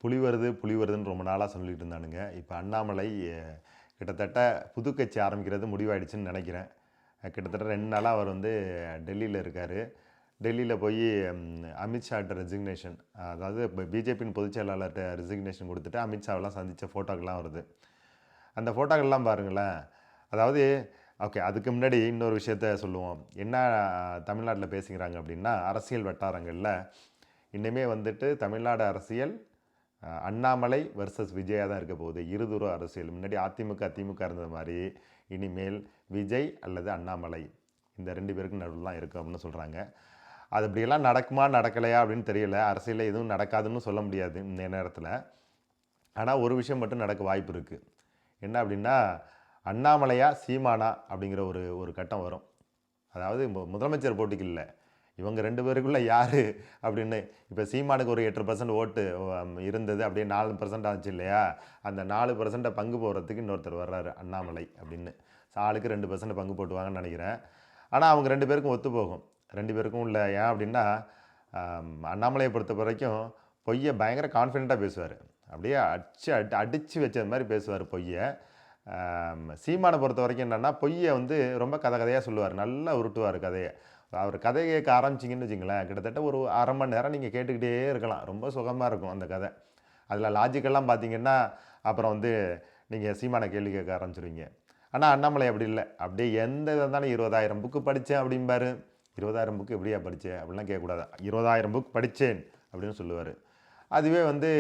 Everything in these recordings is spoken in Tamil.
புலி வருது, புலி வருதுன்னு ரொம்ப நாளா சொல்லிட்டு இருந்தானுங்க. இப்ப அண்ணாமலை கிட்டத்தட்ட புது கட்சி ஆரம்பிக்கிறது முடிவாயிடுச்சுன்னு நெனைக்கிறேன். கிட்டத்தட்ட 2 நாளா அவர் வந்து டெல்லியில இருக்காரு. டெல்லியில போயி அமித்ஷாட்ட ரெசிக்னேஷன் அதாவது இப்ப பிஜேபியின் பொதுச் செயலாளர்ட்ட ரெசிக்னேஷன் குடுத்துட்டு அமித்ஷாவெல்லாம் சந்திச்ச ஃபோட்டோக்கெல்லாம் வருது. அந்த ஃபோட்டோக்கள்லாம் பாருங்களேன். அதாவது ஓகே. அதுக்கு முன்னாடி இன்னொரு விஷயத்த சொல்லுவோம். என்ன தமிழ்நாட்டுல பேசிக்கிறாங்க அப்படின்னா, அரசியல் வட்டாரங்கள்ல இன்னுமே வந்துட்டு தமிழ்நாடு அரசியல் அண்ணாமலை வெர்சஸ் விஜயா தான் இருக்க போகுது. இருதுர அரசியல். முன்னாடி அதிமுக, திமுக இருந்த மாரி, இனிமேல் விஜய் அல்லது அண்ணாமலை இந்த 2 பேருக்கும் நடுவுல தான் இருக்கும் அப்படின்னு சொல்றாங்க. அது அப்படியெல்லாம் நடக்குமா, நடக்கலையா அப்படின்னு தெரியல. அரசியல்ல எதுவும் நடக்காதுன்னு சொல்ல முடியாது இந்த நேரத்துல. ஆனா ஒரு விஷயம் மட்டும் நடக்க வாய்ப்பு இருக்கு. என்ன அப்படின்னா, அண்ணாமலையா, சீமானா அப்படிங்கிற ஒரு ஒரு கட்டம் வரும். அதாவது முதலமைச்சர் போட்டிக்கு இல்ல. இவங்க 2 பேருக்குள்ள யாரு அப்படின்னு. இப்ப சீமானுக்கு ஒரு 8% ஓட்டு இருந்தது. அப்படியே 4% ஆச்சு இல்லையா? அந்த 4% பங்கு போடுறதுக்கு இன்னொருத்தர் வர்றாரு அண்ணாமலை அப்படின்னு. ஆளுக்கு 2% பங்கு போட்டுவாங்கன்னு நெனைக்கிறேன். ஆனா அவங்க 2 பேருக்கும் ஒத்து போகும். 2 பேருக்கும் உள்ள ஏன் அப்படின்னா, அண்ணாமலைய பொறுத்தவரைக்கும் பொய்ய பயங்கர கான்ஃபிடென்ட்டா பேசுவாரு. அப்படியே அடிச்சு வச்சது மாரி பேசுவாரு பொய்ய. சீமான பொறுத்தவரைக்கும் என்னன்னா, பொய்ய வந்து ரொம்ப கதை கதையா சொல்லுவாரு. நல்லா உருட்டுவாரு கதைய. அவர் கதை கேட்க ஆரம்பிச்சீங்கன்னு வச்சுங்களேன், கிட்டத்தட்ட ஒரு 1/2 மணி நேரம் நீங்க கேட்டுக்கிட்டே இருக்கலாம். ரொம்ப சுகமா இருக்கும் அந்த கதை. அதில லாஜிக்கெல்லாம் பார்த்தீங்கன்னா, அப்புறம் வந்து நீங்க சீமான கேள்வி கேட்க ஆரம்பிச்சுருவீங்க. ஆனா அண்ணாமலை அப்படி இல்ல. அப்படியே எந்த இத இருந்தாலும் 20,000 புக்கு படிச்சேன் அப்படிம்பாரு. 20,000 புக்கு எப்படியா படிச்ச? அப்படிலாம் கேட்கக்கூடாது. 20,000 புக் படிச்சேன் அப்படின்னு சொல்லுவாரு. அதுவே வந்து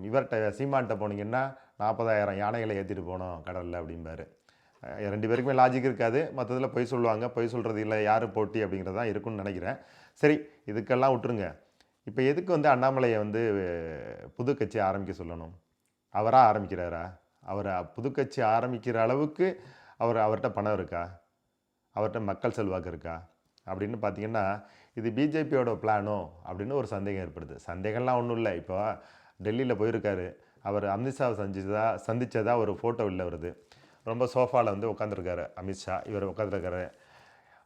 இவர்ட்ட சீமான்ட்ட போனீங்கன்னா, 40,000 யானைகள ஏத்திட்டு போனோம் கடல்ல அப்படிம்பாரு. 2 பேருக்குமே லாஜிக் இருக்காது. மொத்தத்தில பொய் சொல்லுவாங்க. பொய் சொல்றது இல்ல யாரு போட்டி அப்படிங்கிறது தான் இருக்கும்னு நெனைக்கிறேன். சரி, இதுக்கெல்லாம் விட்டுருங்க. இப்ப எதுக்கு வந்து அண்ணாமலைய வந்து புது கட்சி ஆரம்பிக்க சொல்லணும்? அவரா ஆரம்பிக்கிறாரா? அவரு புது கட்சி ஆரம்பிக்கிற அளவுக்கு அவர்ட்ட பணம் இருக்கா? அவர்ட்ட மக்கள் செல்வாக்கு இருக்கா? அப்படின்னு பார்த்தீங்கன்னா, இது பிஜேபியோட பிளானோ? அப்படின்னு ஒரு சந்தேகம் ஏற்படுது. சந்தேகம்லாம் ஒண்ணும் இல்ல. இப்போ டெல்லியில போயிருக்காரு. அவர் அமித்ஷாவ சந்திச்சதா ஒரு ஃபோட்டோ வெளில வருது. ரொம்ப சோஃபால வந்து உட்காந்துருக்காரு அமித்ஷா. இவர் உட்காந்துருக்காரு.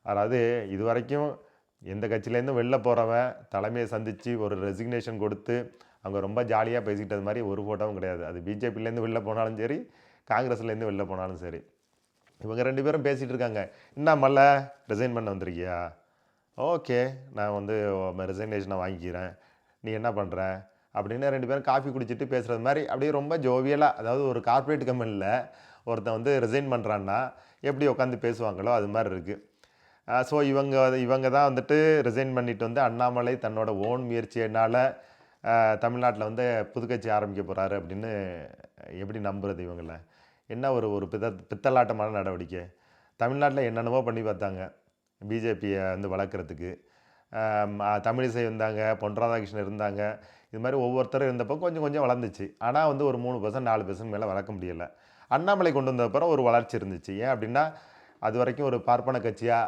அதாவது இதுவரைக்கும் எந்த கட்சியிலேருந்தும் வெளில போறவன் தலைமையை சந்திச்சு ஒரு ரெசிக்னேஷன் கொடுத்து, அவங்க ரொம்ப ஜாலியா பேசிக்கிட்டது மாரி ஒரு ஃபோட்டோவும் கிடையாது. அது பிஜேபிலேருந்து வெளில போனாலும் சரி, காங்கிரஸ்லேருந்து வெளில போனாலும் சரி. இவங்க 2 பேரும் பேசிட்டு இருக்காங்க. "என்ன மல்ல ரிசைன் பண்ண வந்திருக்கியா? ஓகே. நான் வந்து ரெசிக்னேஷன வாங்கிக்கிறேன். நீ என்ன பண்ற?" அப்படின்னு 2 பேரும் காஃபி குடிச்சிட்டு பேசுறது மாரி, அப்படியே ரொம்ப ஜோவியலா, அதாவது ஒரு கார்ப்பரேட் கம்பெனில ஒருத்தன் வந்து ரிசைன் பண்றான்னா, எப்படி உட்காந்து பேசுவாங்களோ அது மாரி இருக்கு. ஸோ இவங்க தான் வந்துட்டு ரிசைன் பண்ணிட்டு வந்து அண்ணாமலை தன்னோட ஓன் முயற்சியினால தமிழ்நாட்டில வந்து புது கட்சி ஆரம்பிக்க போறாரு அப்படின்னு எப்படி நம்புறது இவங்கள? என்ன ஒரு ஒரு பித்தலாட்டமான நடவடிக்கை. தமிழ்நாட்டில என்னென்னமோ பண்ணி பார்த்தாங்க. பிஜேபிய வந்து வளர்க்கறதுக்கு. தமிழிசை இருந்தாங்க, பொன் ராதாகிருஷ்ணன் இருந்தாங்க. இது மாரி ஒவ்வொருத்தரும் இருந்தப்போ கொஞ்சம் கொஞ்சம் வளர்ந்துச்சு. ஆனா வந்து ஒரு 3% 4% மேல வளர்க்க முடியல. அண்ணாமலை கொண்டு வந்தப்பறம் ஒரு வளர்ச்சி இருந்துச்சு. ஏன் அப்படின்னா, அதுவரைக்கும் ஒரு பார்ப்பன கட்சியா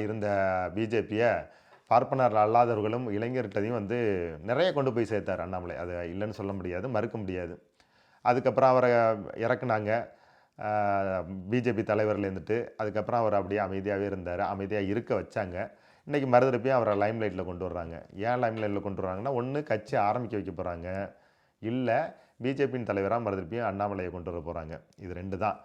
இருந்த பிஜேபிய பார்ப்பனர் அல்லாதவர்களும், இளைஞர்கிட்டயும் வந்து நெறைய கொண்டு போய் சேர்த்தாரு அண்ணாமலை. அத இல்லன்னு சொல்ல முடியாது, மறுக்க முடியாது. அதுக்கப்புறம் அவர இறக்குனாங்க. ஆ பிஜேபி தலைவர்ல இருந்துட்டு. அதுக்கப்புறம் அவர் அப்படியே அமைதியாவே இருந்தாரு. அமைதியா இருக்க வச்சாங்க. இன்னைக்கு மறுதலிப்பயும் அவர லைம் லைட்ல கொண்டு வர்றாங்க. ஏன் லைம் லைட்ல கொண்டு வர்றாங்கன்னா, ஒண்ணு கட்சி ஆரம்பிக்க வைக்க போறாங்க. இல்ல பிஜேபியின் தலைவரா மறுதலிப்பயும் அண்ணாமலைய கொண்டு வர போறாங்க. இது 2 தான்.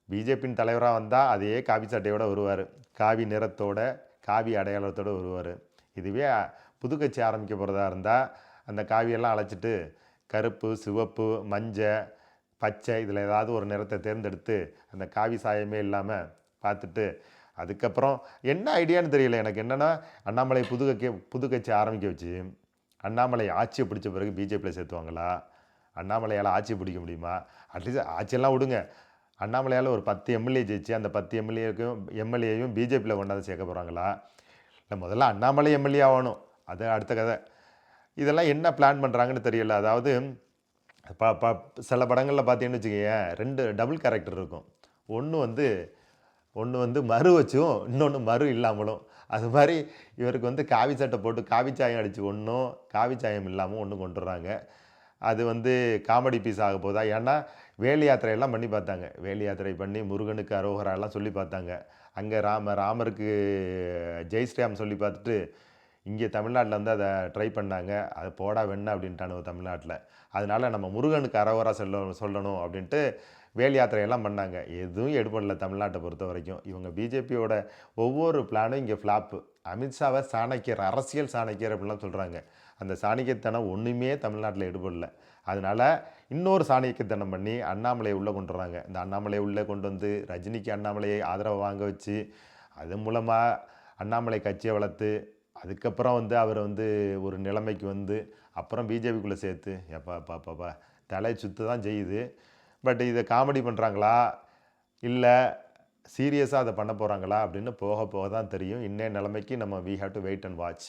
பிஜேபியின் தலைவரா வந்தா அதே காவி சட்டையோட வருவாரு. காவி நிறத்தோட, காவி அடையாளத்தோட வருவாரு. இதுவே புது கட்சி ஆரம்பிக்க போறதா இருந்தா, அந்த காவியெல்லாம் அழைச்சுட்டு கருப்பு, சிவப்பு, மஞ்ச, பச்சை இதில ஏதாவது ஒரு நிறத்த தேர்ந்தெடுத்து, அந்த காவி சாயமே இல்லாம பார்த்துட்டு, அதுக்கப்புறம் என்ன ஐடியான்னு தெரியல. எனக்கு என்னன்னா, அண்ணாமலை புது கட்சி ஆரம்பிக்க வச்சு, அண்ணாமலை ஆட்சிய பிடிச்ச பிறகு பிஜேபியில சேர்த்துவாங்களா? அண்ணாமலையால ஆட்சிய பிடிக்க முடியுமா? அட்லீஸ்ட் ஆட்சியெல்லாம் விடுங்க. அண்ணாமலையால ஒரு 10 எம்எல்ஏ ஜெயிச்சு, அந்த 10 எம்எல்ஏயும் பிஜேபியில கொண்டாந்து சேர்க்க போறாங்களா? இல்ல முதல்ல அண்ணாமலை எம்எல்ஏ ஆவணும். அது அடுத்த கதை. இதெல்லாம் என்ன பிளான் பண்றாங்கன்னு தெரியல. அதாவது ப ப சில படங்கள்ல பார்த்தீங்கன்னு வச்சுக்கயேன், 2 டபுள் கேரக்டர் இருக்கும். ஒண்ணு வந்து ஒண்ணு வந்து மறு வச்சும், இன்னொன்னு மறு இல்லாமலும். அது மாரி இவருக்கு வந்து காவி சட்டை போட்டு காவி சாயம் அடிச்சு ஒண்ணும், காவி சாயம் இல்லாம ஒண்ணும் கொண்டு வர்றாங்க. அது வந்து காமெடி பீஸ் ஆக போதா? ஏன்னா, வேல் யாத்திரையெல்லாம் பண்ணி பார்த்தாங்க. வேல் யாத்திரை பண்ணி முருகனுக்கு அரோகராலாம் சொல்லி பார்த்தாங்க. அங்க ராமருக்கு ஜெய் ஸ்ரீராம் சொல்லி பார்த்துட்டு, இங்கே தமிழ்நாட்டில் வந்து அதை ட்ரை பண்ணாங்க. அது போடா வெண்ண அப்படின்ட்டானுவ தமிழ்நாட்டில். அதனால நம்ம முருகனுக்கு அரோகரா சொல்லணும் அப்படின்ட்டு வேல் யாத்திரையெல்லாம் பண்ணாங்க. எதுவும் எடுபடல தமிழ்நாட்டை பொறுத்த வரைக்கும். இவங்க பிஜேபியோட ஒவ்வொரு பிளானும் இங்கே ஃப்ளாப்பு. அமித்ஷாவை சாணக்கியர், அரசியல் சாணக்கியர் அப்படின்லாம் சொல்கிறாங்க. அந்த சாணக்கியத்தனம் ஒன்றுமே தமிழ்நாட்டில் எடுபடல. அதனால இன்னொரு சாணக்கியத்தனம் பண்ணி அண்ணாமலையை உள்ளே கொண்டு வராங்க. இந்த அண்ணாமலையை உள்ளே கொண்டு வந்து ரஜினிக்கு அண்ணாமலையை ஆதரவை வாங்க வச்சு, அது மூலமாக அண்ணாமலை கட்சியை வளர்த்து, அதுக்கப்புறம் வந்து அவர் வந்து ஒரு நிலைமைக்கு வந்து, அப்புறம் பிஜேபிக்குள்ளே சேர்த்து, எப்பா தலை சுத்து தான் செய்யுது. பட் இதை காமெடி பண்ணுறாங்களா, இல்லை சீரியஸாக அதை பண்ண போகிறாங்களா அப்படின்னு போக போக தான் தெரியும். இன்னைய நிலைமைக்கு நம்ம we have to wait and watch.